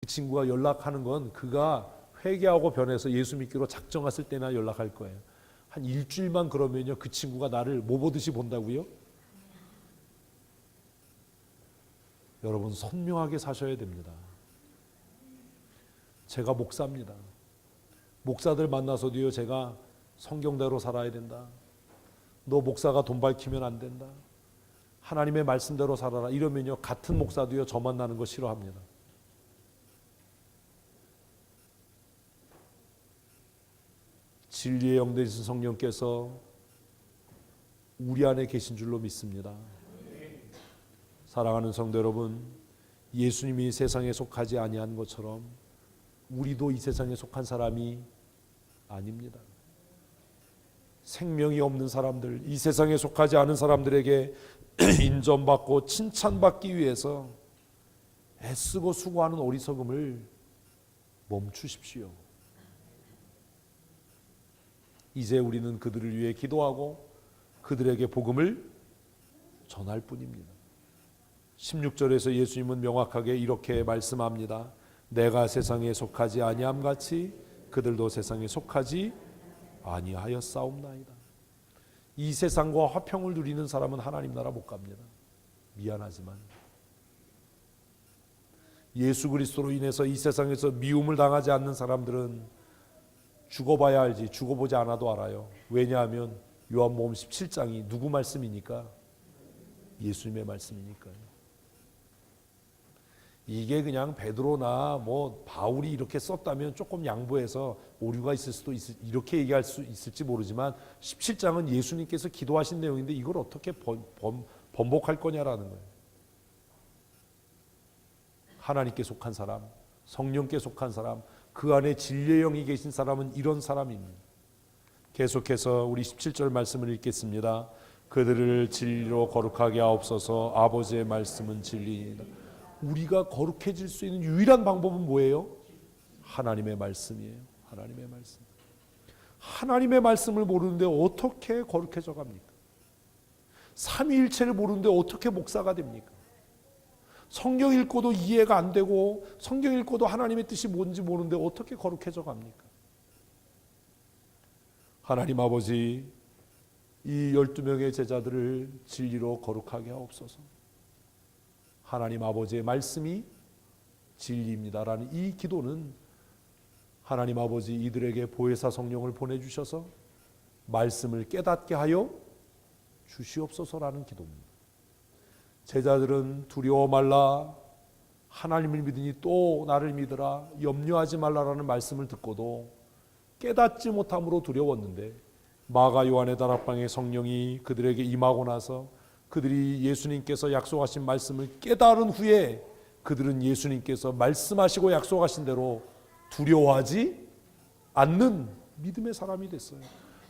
그 친구가 연락하는 건 그가 회개하고 변해서 예수 믿기로 작정했을 때나 연락할 거예요. 한 일주일만 그러면요, 그 친구가 나를 뭐 보듯이 본다고요? 여러분, 선명하게 사셔야 됩니다. 제가 목사입니다. 목사들 만나서도요, 제가 성경대로 살아야 된다. 너 목사가 돈 밝히면 안 된다. 하나님의 말씀대로 살아라. 이러면요, 같은 목사도요, 저 만나는 거 싫어합니다. 진리의 영 되신 성령께서 우리 안에 계신 줄로 믿습니다. 사랑하는 성도 여러분, 예수님이 세상에 속하지 아니한 것처럼 우리도 이 세상에 속한 사람이 아닙니다. 생명이 없는 사람들, 이 세상에 속하지 않은 사람들에게 인정받고 칭찬받기 위해서 애쓰고 수고하는 어리석음을 멈추십시오. 이제 우리는 그들을 위해 기도하고 그들에게 복음을 전할 뿐입니다. 16절에서 예수님은 명확하게 이렇게 말씀합니다. 내가 세상에 속하지 아니함 같이 그들도 세상에 속하지 아니하였사옵나이다. 이 세상과 화평을 누리는 사람은 하나님 나라 못 갑니다. 미안하지만 예수 그리스도로 인해서 이 세상에서 미움을 당하지 않는 사람들은 죽어봐야 알지 죽어보지 않아도 알아요. 왜냐하면 요한복음 17장이 누구 말씀이니까? 예수님의 말씀이니까요. 이게 그냥 베드로나 뭐 바울이 이렇게 썼다면 조금 양보해서 오류가 있을 수도 이렇게 얘기할 수 있을지 모르지만 17장은 예수님께서 기도하신 내용인데 이걸 어떻게 번복할 거냐라는 거예요. 하나님께 속한 사람, 성령께 속한 사람, 그 안에 진리의 영이 계신 사람은 이런 사람입니다. 계속해서 우리 17절 말씀을 읽겠습니다. 그들을 진리로 거룩하게 하옵소서. 아버지의 말씀은 진리이다. 우리가 거룩해질 수 있는 유일한 방법은 뭐예요? 하나님의 말씀이에요. 하나님의 말씀. 하나님의 말씀을 모르는데 어떻게 거룩해져 갑니까? 삼위일체를 모르는데 어떻게 목사가 됩니까? 성경 읽고도 이해가 안 되고 성경 읽고도 하나님의 뜻이 뭔지 모르는데 어떻게 거룩해져 갑니까? 하나님 아버지, 이 12명의 제자들을 진리로 거룩하게 하옵소서. 하나님 아버지의 말씀이 진리입니다라는 이 기도는 하나님 아버지 이들에게 보혜사 성령을 보내주셔서 말씀을 깨닫게 하여 주시옵소서라는 기도입니다. 제자들은 두려워 말라, 하나님을 믿으니 또 나를 믿으라, 염려하지 말라라는 말씀을 듣고도 깨닫지 못함으로 두려웠는데 마가 요한의 다락방에 성령이 그들에게 임하고 나서 그들이 예수님께서 약속하신 말씀을 깨달은 후에 그들은 예수님께서 말씀하시고 약속하신 대로 두려워하지 않는 믿음의 사람이 됐어요.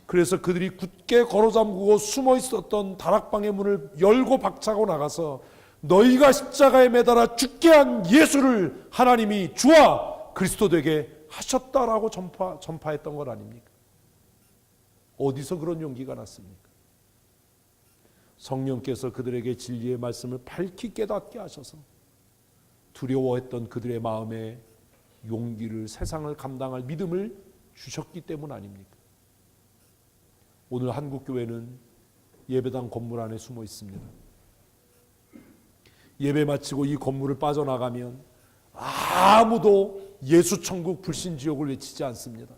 그래서 그들이 굳게 걸어잠그고 숨어 있었던 다락방의 문을 열고 박차고 나가서 너희가 십자가에 매달아 죽게 한 예수를 하나님이 주와 그리스도 되게 하셨다라고 전파했던 것 아닙니까? 어디서 그런 용기가 났습니까? 성령께서 그들에게 진리의 말씀을 밝히 깨닫게 하셔서 두려워했던 그들의 마음에 용기를, 세상을 감당할 믿음을 주셨기 때문 아닙니까? 오늘 한국교회는 예배당 건물 안에 숨어 있습니다. 예배 마치고 이 건물을 빠져나가면 아무도 예수 천국 불신 지옥을 외치지 않습니다.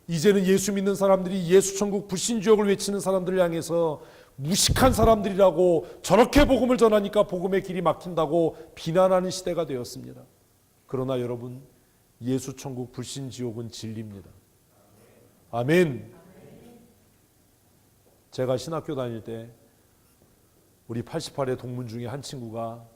이제는 예수 믿는 사람들이 예수 천국 불신 지옥을 외치는 사람들을 향해서 무식한 사람들이라고, 저렇게 복음을 전하니까 복음의 길이 막힌다고 비난하는 시대가 되었습니다. 그러나 여러분, 예수 천국 불신 지옥은 진리입니다. 아멘. 제가 신학교 다닐 때 우리 88의 동문 중에 한 친구가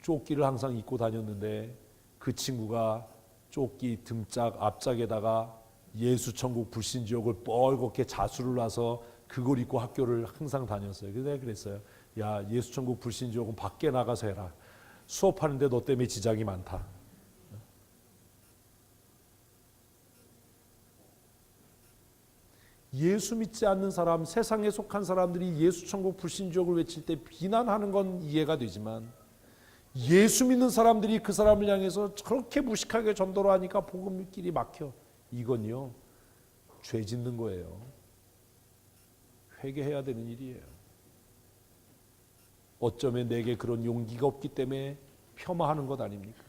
조끼를 항상 입고 다녔는데 그 친구가 조끼 등짝 앞짝에다가 예수 천국 불신 지옥을 뻘겋게 자수를 놔서 그걸 입고 학교를 항상 다녔어요. 그래서 내가 그랬어요. 야, 예수 천국 불신 지옥은 밖에 나가서 해라. 수업하는데 너 때문에 지장이 많다. 예수 믿지 않는 사람, 세상에 속한 사람들이 예수 천국 불신 지옥을 외칠 때 비난하는 건 이해가 되지만 예수 믿는 사람들이 그 사람을 향해서 그렇게 무식하게 전도를 하니까 복음길이 막혀. 이건요, 죄 짓는 거예요. 회개해야 되는 일이에요. 어쩌면 내게 그런 용기가 없기 때문에 폄하하는 것 아닙니까?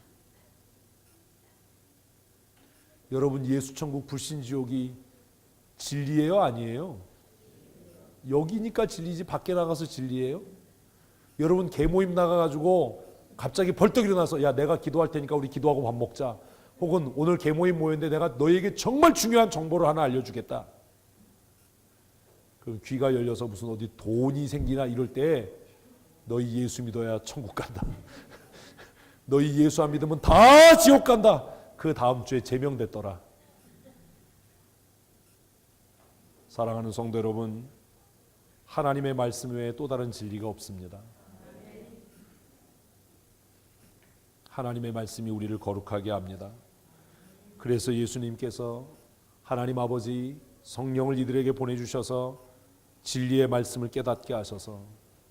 여러분, 예수천국 불신지옥이 진리예요, 아니에요? 여기니까 진리지 밖에 나가서 진리예요? 여러분, 개모임 나가가지고 갑자기 벌떡 일어나서 야, 내가 기도할 테니까 우리 기도하고 밥 먹자. 혹은 오늘 개모임 모였는데 내가 너에게 정말 중요한 정보를 하나 알려주겠다. 그럼 귀가 열려서 무슨 어디 돈이 생기나 이럴 때 너희 예수 믿어야 천국 간다. 너희 예수 안 믿으면 다 지옥 간다. 그 다음 주에 제명됐더라. 사랑하는 성도 여러분, 하나님의 말씀 외에 또 다른 진리가 없습니다. 하나님의 말씀이 우리를 거룩하게 합니다. 그래서 예수님께서 하나님 아버지 성령을 이들에게 보내주셔서 진리의 말씀을 깨닫게 하셔서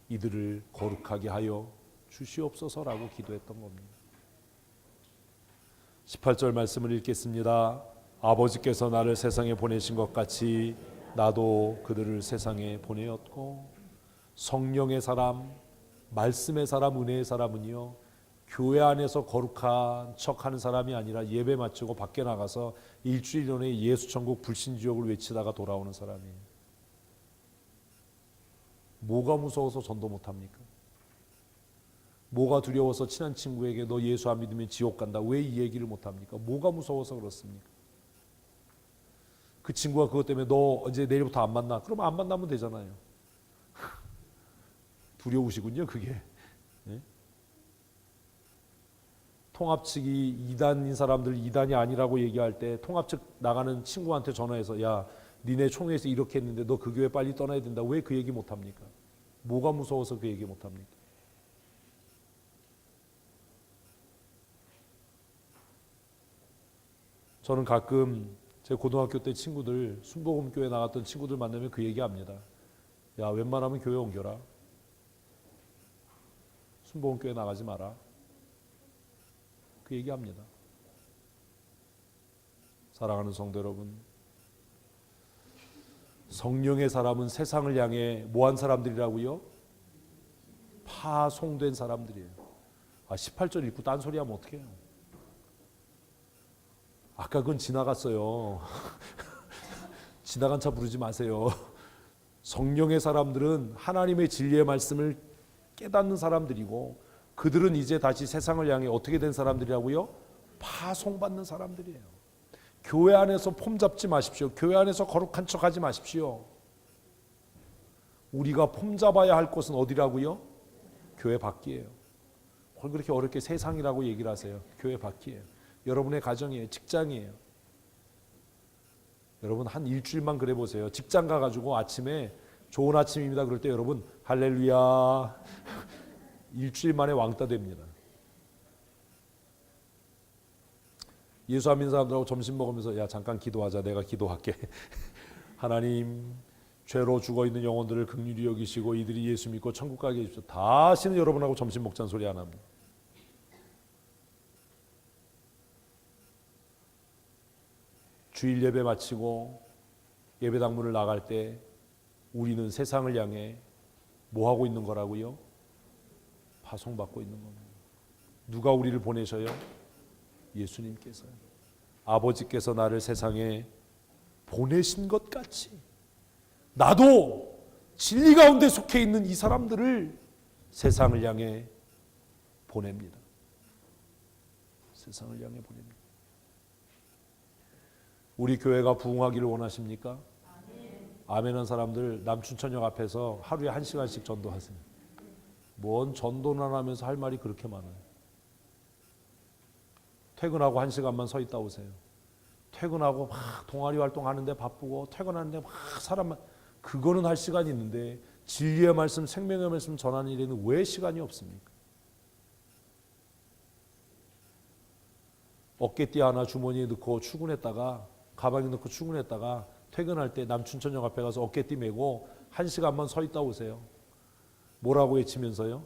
이들을 거룩하게 하여 주시옵소서라고 기도했던 겁니다. 18절 말씀을 읽겠습니다. 아버지께서 나를 세상에 보내신 것 같이 나도 그들을 세상에 보내었고. 성령의 사람, 말씀의 사람, 은혜의 사람은요, 교회 안에서 거룩한 척하는 사람이 아니라 예배 마치고 밖에 나가서 일주일 전에 예수천국 불신지옥을 외치다가 돌아오는 사람이에요. 뭐가 무서워서 전도 못합니까? 뭐가 두려워서 친한 친구에게 너 예수 안 믿으면 지옥 간다, 왜 이 얘기를 못합니까? 뭐가 무서워서 그렇습니까? 그 친구가 그것 때문에 너 이제 내일부터 안 만나, 그러면 안 만나면 되잖아요. 두려우시군요, 그게. 네? 통합 측이 이단인 사람들 이단이 아니라고 얘기할 때 통합 측 나가는 친구한테 전화해서 야, 니네 총회에서 이렇게 했는데 너 그 교회 빨리 떠나야 된다, 왜 그 얘기 못합니까? 뭐가 무서워서 그 얘기 못합니까? 저는 가끔 제 고등학교 때 친구들, 순복음교회 나갔던 친구들 만나면 그 얘기합니다. 야, 웬만하면 교회 옮겨라. 순복음교회 나가지 마라. 그 얘기합니다. 사랑하는 성도 여러분, 성령의 사람은 세상을 향해 뭐한 사람들이라고요? 파송된 사람들이에요. 18절 읽고 딴소리하면 어떡해요? 아까 그건 지나갔어요. 지나간 차 부르지 마세요. 성령의 사람들은 하나님의 진리의 말씀을 깨닫는 사람들이고, 그들은 이제 다시 세상을 향해 어떻게 된 사람들이라고요? 파송받는 사람들이에요. 교회 안에서 폼 잡지 마십시오. 교회 안에서 거룩한 척하지 마십시오. 우리가 폼 잡아야 할 곳은 어디라고요? 교회 밖이에요. 뭘 그렇게 어렵게 세상이라고 얘기를 하세요? 교회 밖이에요. 여러분의 가정이에요. 직장이에요. 여러분 한 일주일만 그래 보세요. 직장 가가지고 아침에 좋은 아침입니다 그럴 때 여러분 할렐루야 일주일 만에 왕따 됩니다. 예수 안 믿는 사람들하고 점심 먹으면서 야, 잠깐 기도하자. 내가 기도할게. 하나님, 죄로 죽어있는 영혼들을 긍휼히 여기시고 이들이 예수 믿고 천국 가게 해주십시오. 다시는 여러분하고 점심 먹자는 소리 안 합니다. 주일 예배 마치고 예배당문을 나갈 때 우리는 세상을 향해 뭐 하고 있는 거라고요? 파송받고 있는 겁니다. 누가 우리를 보내셔요? 예수님께서요. 아버지께서 나를 세상에 보내신 것 같이 나도 진리 가운데 속해 있는 이 사람들을 세상을 향해 보냅니다. 세상을 향해 보냅니다. 우리 교회가 부흥하기를 원하십니까? 아멘한 사람들 남춘천역 앞에서 하루에 1시간씩 전도하세요. 뭔 전도나 하면서 할 말이 그렇게 많아요. 퇴근하고 1시간만 서 있다 오세요. 퇴근하고 막 동아리 활동하는데 바쁘고 퇴근하는데 막 사람만, 그거는 할 시간이 있는데 진리의 말씀, 생명의 말씀 전하는 일에는 왜 시간이 없습니까? 어깨띠 하나 주머니에 넣고 출근했다가, 가방에 넣고 출근했다가 퇴근할 때 남춘천역 앞에 가서 어깨띠 메고 1시간만 서 있다 오세요. 뭐라고 외치면서요?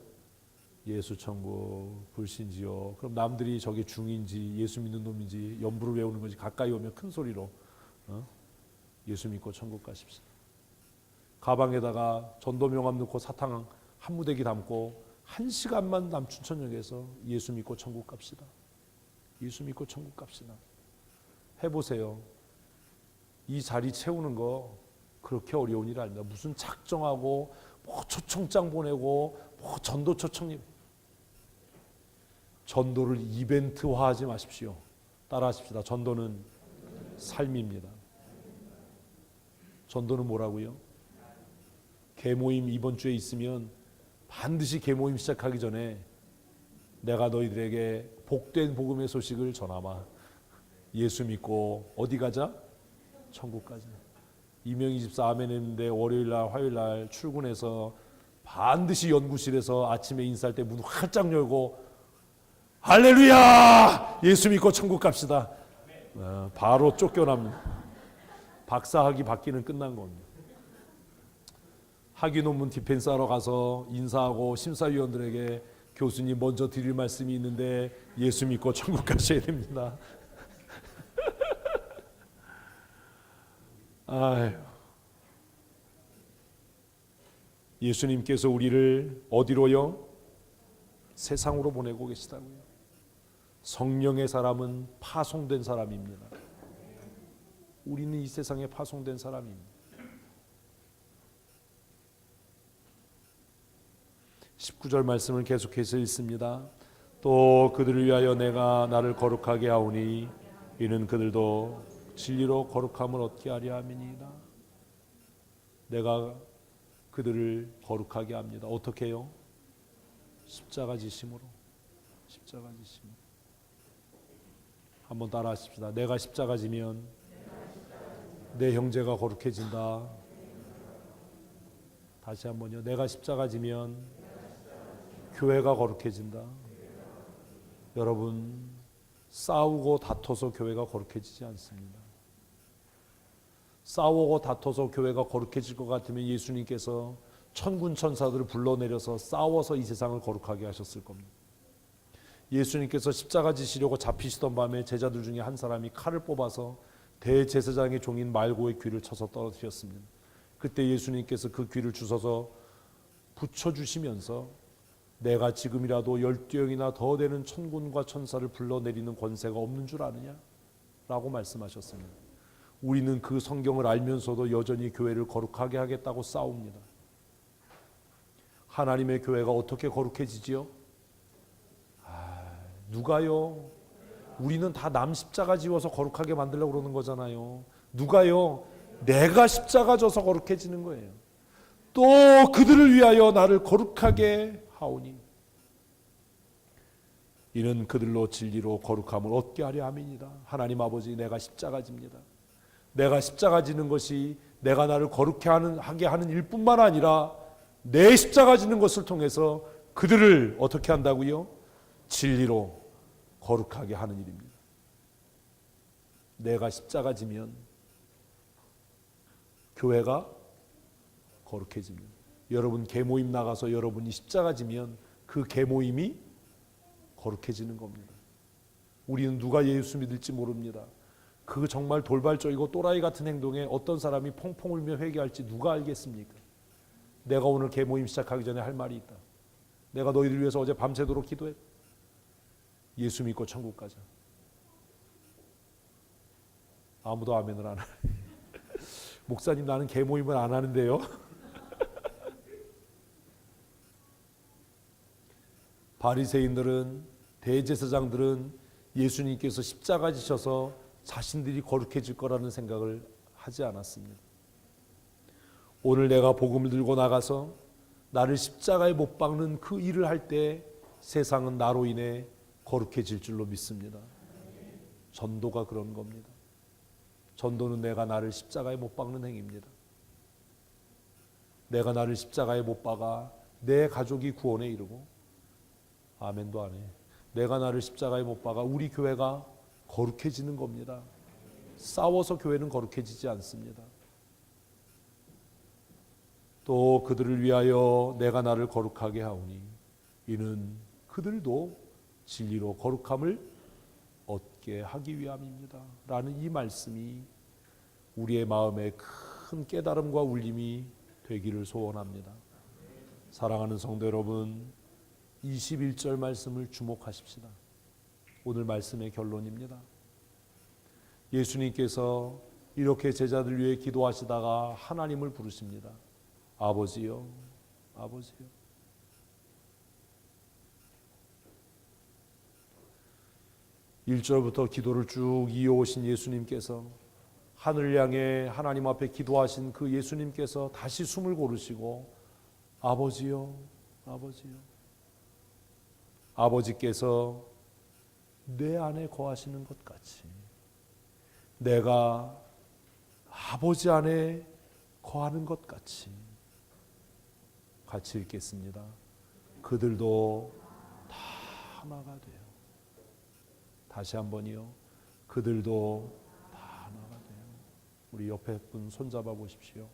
예수 천국 불신지요. 그럼 남들이 저게 중인지 예수 믿는 놈인지 연부를 외우는 거지. 가까이 오면 큰 소리로 예수 믿고 천국 가십시다. 가방에다가 전도명함 넣고 사탕 한 무대기 담고 1시간만 남춘천역에서 예수 믿고 천국 갑시다. 예수 믿고 천국 갑시다. 해보세요. 이 자리 채우는 거 그렇게 어려운 일 아닙니다. 무슨 작정하고 뭐 초청장 보내고 뭐 전도 초청, 전도를 이벤트화하지 마십시오. 따라하십시다. 전도는 삶입니다. 전도는 뭐라고요? 개모임 이번 주에 있으면 반드시 개모임 시작하기 전에 내가 너희들에게 복된 복음의 소식을 전하마. 예수 믿고 어디 가자? 천국 가자. 이명희 집사 아멘 했는데 월요일날 화요일날 출근해서 반드시 연구실에서 아침에 인사할 때 문 활짝 열고 할렐루야! 예수 믿고 천국 갑시다. 바로 쫓겨납니다. 박사학위 받기는 끝난 겁니다. 학위 논문 디펜스 하러 가서 인사하고 심사위원들에게 교수님 먼저 드릴 말씀이 있는데 예수 믿고 천국 가셔야 됩니다. 아유. 예수님께서 우리를 어디로요? 세상으로 보내고 계시다고요. 성령의 사람은 파송된 사람입니다. 우리는 이 세상에 파송된 사람입니다. 19절 말씀을 계속해서 읽습니다. 또 그들을 위하여 내가 나를 거룩하게 하오니 이는 그들도 진리로 거룩함을 얻게 하려 함이니이다. 내가 그들을 거룩하게 합니다. 어떻게 해요? 십자가 지심으로. 십자가 지심으로. 한번 따라 하십시다. 내가 십자가 지면 내 형제가 거룩해진다. 다시 한번요. 내가 십자가 지면 교회가 거룩해진다. 여러분, 싸우고 다퉈서 교회가 거룩해지지 않습니다. 싸우고 다퉈서 교회가 거룩해질 것 같으면 예수님께서 천군 천사들을 불러내려서 싸워서 이 세상을 거룩하게 하셨을 겁니다. 예수님께서 십자가 지시려고 잡히시던 밤에 제자들 중에 한 사람이 칼을 뽑아서 대제사장의 종인 말고의 귀를 쳐서 떨어뜨렸습니다. 그때 예수님께서 그 귀를 주워서 붙여주시면서 내가 지금이라도 12영이나 더 되는 천군과 천사를 불러내리는 권세가 없는 줄 아느냐? 라고 말씀하셨습니다. 우리는 그 성경을 알면서도 여전히 교회를 거룩하게 하겠다고 싸웁니다. 하나님의 교회가 어떻게 거룩해지지요? 누가요? 우리는 다 남 십자가 지워서 거룩하게 만들려고 그러는 거잖아요. 누가요? 내가 십자가 져서 거룩해지는 거예요. 또 그들을 위하여 나를 거룩하게 하오니 이는 그들로 진리로 거룩함을 얻게 하려 함이니이다. 하나님 아버지, 내가 십자가 집니다. 내가 십자가 지는 것이 내가 나를 거룩하게 하는 일뿐만 아니라 내 십자가 지는 것을 통해서 그들을 어떻게 한다고요? 진리로 거룩하게 하는 일입니다. 내가 십자가 지면 교회가 거룩해집니다. 여러분 계모임 나가서 여러분이 십자가 지면 그 계모임이 거룩해지는 겁니다. 우리는 누가 예수 믿을지 모릅니다. 그 정말 돌발적이고 또라이 같은 행동에 어떤 사람이 펑펑 울며 회개할지 누가 알겠습니까? 내가 오늘 계모임 시작하기 전에 할 말이 있다. 내가 너희들 위해서 어제 밤새도록 기도했다. 예수 믿고 천국 가자. 아무도 아멘을 안 하네. 목사님, 나는 계모임을 안 하는데요. 바리새인들은, 대제사장들은 예수님께서 십자가 지셔서 자신들이 거룩해질 거라는 생각을 하지 않았습니다. 오늘 내가 복음을 들고 나가서 나를 십자가에 못 박는 그 일을 할 때 세상은 나로 인해 거룩해질 줄로 믿습니다. 전도가 그런 겁니다. 전도는 내가 나를 십자가에 못 박는 행위입니다. 내가 나를 십자가에 못 박아 내 가족이 구원에 이르고, 아멘도 안 해. 내가 나를 십자가에 못 박아 우리 교회가 거룩해지는 겁니다. 싸워서 교회는 거룩해지지 않습니다. 또 그들을 위하여 내가 나를 거룩하게 하오니 이는 그들도 진리로 거룩함을 얻게 하기 위함입니다. 라는 이 말씀이 우리의 마음에 큰 깨달음과 울림이 되기를 소원합니다. 사랑하는 성도 여러분, 21절 말씀을 주목하십시다. 오늘 말씀의 결론입니다. 예수님께서 이렇게 제자들 위해 기도하시다가 하나님을 부르십니다. 아버지요, 아버지요. (1절부터) 기도를 쭉 이어오신 예수님께서 하늘 향해 하나님 앞에 기도하신 그 예수님께서 다시 숨을 고르시고 아버지요, 아버지요. 아버지께서 내 안에 거하시는 것 같이 내가 아버지 안에 거하는 것 같이, 같이 읽겠습니다. 그들도 다 하나가 돼요. 다시 한번이요. 그들도 다 하나가 돼요. 우리 옆에 분 손잡아 보십시오.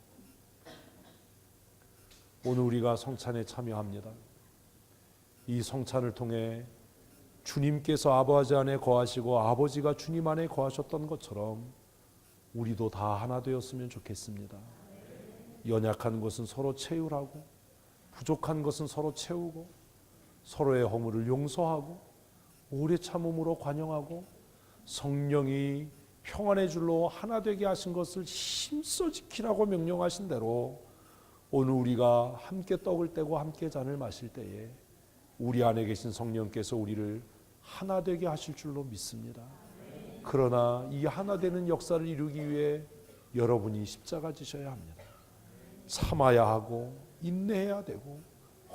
오늘 우리가 성찬에 참여합니다. 이 성찬을 통해 주님께서 아버지 안에 거하시고 아버지가 주님 안에 거하셨던 것처럼 우리도 다 하나 되었으면 좋겠습니다. 연약한 것은 서로 채우라고, 부족한 것은 서로 채우고, 서로의 허물을 용서하고, 오래 참음으로 관용하고, 성령이 평안의 줄로 하나 되게 하신 것을 힘써 지키라고 명령하신 대로 오늘 우리가 함께 떡을 떼고 함께 잔을 마실 때에 우리 안에 계신 성령께서 우리를 하나 되게 하실 줄로 믿습니다. 그러나 이 하나 되는 역사를 이루기 위해 여러분이 십자가 지셔야 합니다. 참아야 하고 인내해야 되고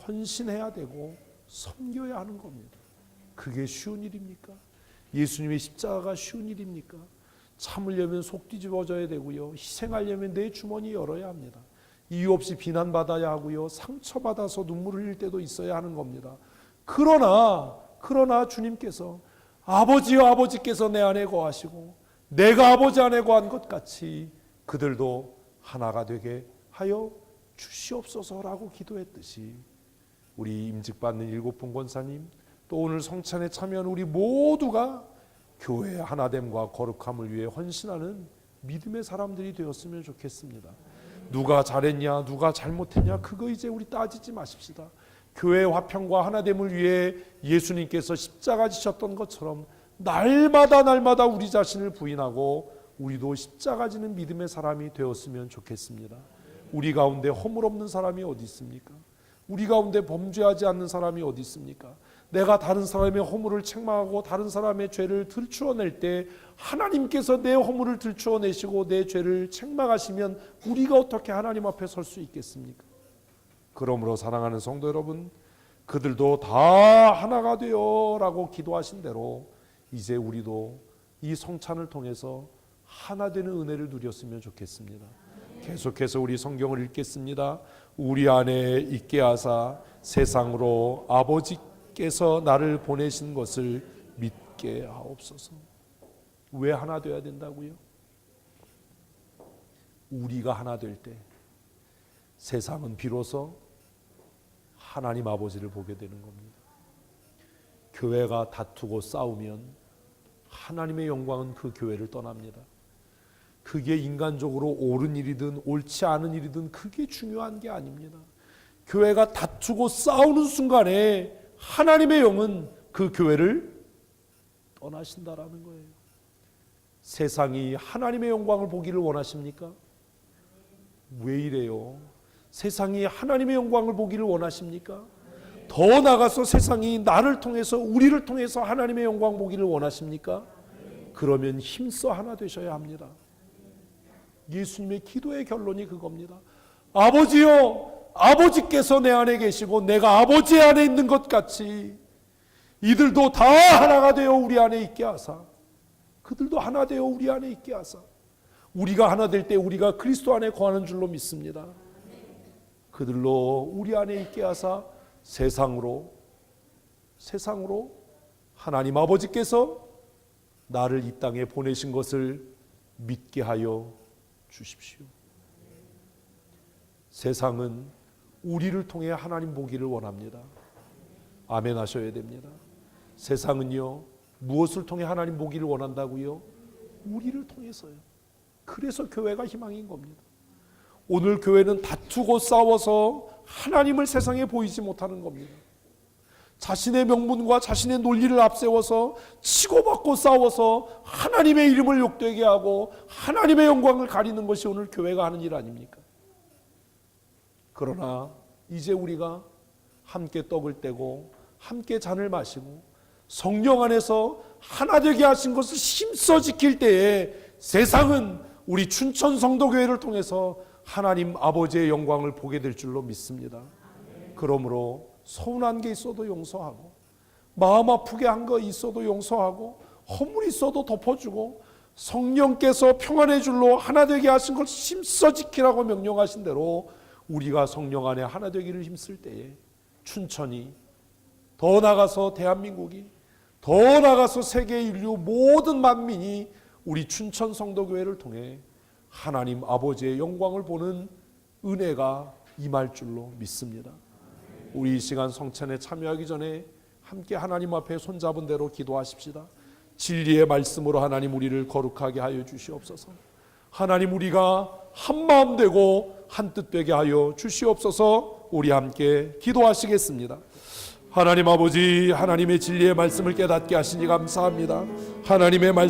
헌신해야 되고 섬겨야 하는 겁니다. 그게 쉬운 일입니까? 예수님의 십자가가 쉬운 일입니까? 참으려면 속 뒤집어져야 되고요. 희생하려면 내 주머니 열어야 합니다. 이유 없이 비난받아야 하고요. 상처받아서 눈물을 흘릴 때도 있어야 하는 겁니다. 그러나 주님께서 아버지여, 아버지께서 내 안에 거하시고 내가 아버지 안에 거한 것 같이 그들도 하나가 되게 하여 주시옵소서라고 기도했듯이 우리 임직받는 7분 권사님, 또 오늘 성찬에 참여한 우리 모두가 교회의 하나됨과 거룩함을 위해 헌신하는 믿음의 사람들이 되었으면 좋겠습니다. 누가 잘했냐, 누가 잘못했냐, 그거 이제 우리 따지지 마십시다. 교회의 화평과 하나됨을 위해 예수님께서 십자가 지셨던 것처럼 날마다 우리 자신을 부인하고 우리도 십자가 지는 믿음의 사람이 되었으면 좋겠습니다. 우리 가운데 허물 없는 사람이 어디 있습니까? 우리 가운데 범죄하지 않는 사람이 어디 있습니까? 내가 다른 사람의 허물을 책망하고 다른 사람의 죄를 들추어낼 때 하나님께서 내 허물을 들추어내시고 내 죄를 책망하시면 우리가 어떻게 하나님 앞에 설 수 있겠습니까? 그러므로 사랑하는 성도 여러분, 그들도 다 하나가 되어 라고 기도하신 대로 이제 우리도 이 성찬을 통해서 하나 되는 은혜를 누렸으면 좋겠습니다. 계속해서 우리 성경을 읽겠습니다. 우리 안에 있게 하사 세상으로 아버지께서 나를 보내신 것을 믿게 하옵소서. 왜 하나 되어야 된다고요? 우리가 하나 될 때 세상은 비로소 하나님 아버지를 보게 되는 겁니다. 교회가 다투고 싸우면 하나님의 영광은 그 교회를 떠납니다. 그게 인간적으로 옳은 일이든 옳지 않은 일이든 그게 중요한 게 아닙니다. 교회가 다투고 싸우는 순간에 하나님의 영은 그 교회를 떠나신다라는 거예요. 세상이 하나님의 영광을 보기를 원하십니까? 왜 이래요? 세상이 하나님의 영광을 보기를 원하십니까? 더 나아가서 세상이 나를 통해서 우리를 통해서 하나님의 영광 보기를 원하십니까? 그러면 힘써 하나 되셔야 합니다. 예수님의 기도의 결론이 그겁니다. 아버지요, 아버지께서 내 안에 계시고 내가 아버지 안에 있는 것 같이 이들도 다 하나가 되어 우리 안에 있게 하사, 그들도 하나 되어 우리 안에 있게 하사, 우리가 하나 될 때 우리가 그리스도 안에 거하는 줄로 믿습니다. 그들로 우리 안에 있게 하사 세상으로 하나님 아버지께서 나를 이 땅에 보내신 것을 믿게 하여 주십시오. 세상은 우리를 통해 하나님 보기를 원합니다. 아멘 하셔야 됩니다. 세상은요, 무엇을 통해 하나님 보기를 원한다고요? 우리를 통해서요. 그래서 교회가 희망인 겁니다. 오늘 교회는 다투고 싸워서 하나님을 세상에 보이지 못하는 겁니다. 자신의 명분과 자신의 논리를 앞세워서 치고받고 싸워서 하나님의 이름을 욕되게 하고 하나님의 영광을 가리는 것이 오늘 교회가 하는 일 아닙니까? 그러나 이제 우리가 함께 떡을 떼고 함께 잔을 마시고 성령 안에서 하나 되게 하신 것을 힘써 지킬 때에 세상은 우리 춘천 성도교회를 통해서 하나님 아버지의 영광을 보게 될 줄로 믿습니다. 그러므로 서운한 게 있어도 용서하고 마음 아프게 한 거 있어도 용서하고 허물 있어도 덮어주고 성령께서 평안의 줄로 하나 되게 하신 걸 힘써 지키라고 명령하신 대로 우리가 성령 안에 하나 되기를 힘쓸 때에 춘천이 더 나아가서 대한민국이 더 나아가서 세계 인류 모든 만민이 우리 춘천 성도교회를 통해 하나님 아버지의 영광을 보는 은혜가 임할 줄로 믿습니다. 우리 이 시간 성찬에 참여하기 전에 함께 하나님 앞에 손잡은 대로 기도하십시다. 진리의 말씀으로 하나님 우리를 거룩하게 하여 주시옵소서. 하나님 우리가 한 마음 되고 한 뜻 되게 하여 주시옵소서. 우리 함께 기도하시겠습니다. 하나님 아버지, 하나님의 진리의 말씀을 깨닫게 하시니 감사합니다. 하나님의 말씀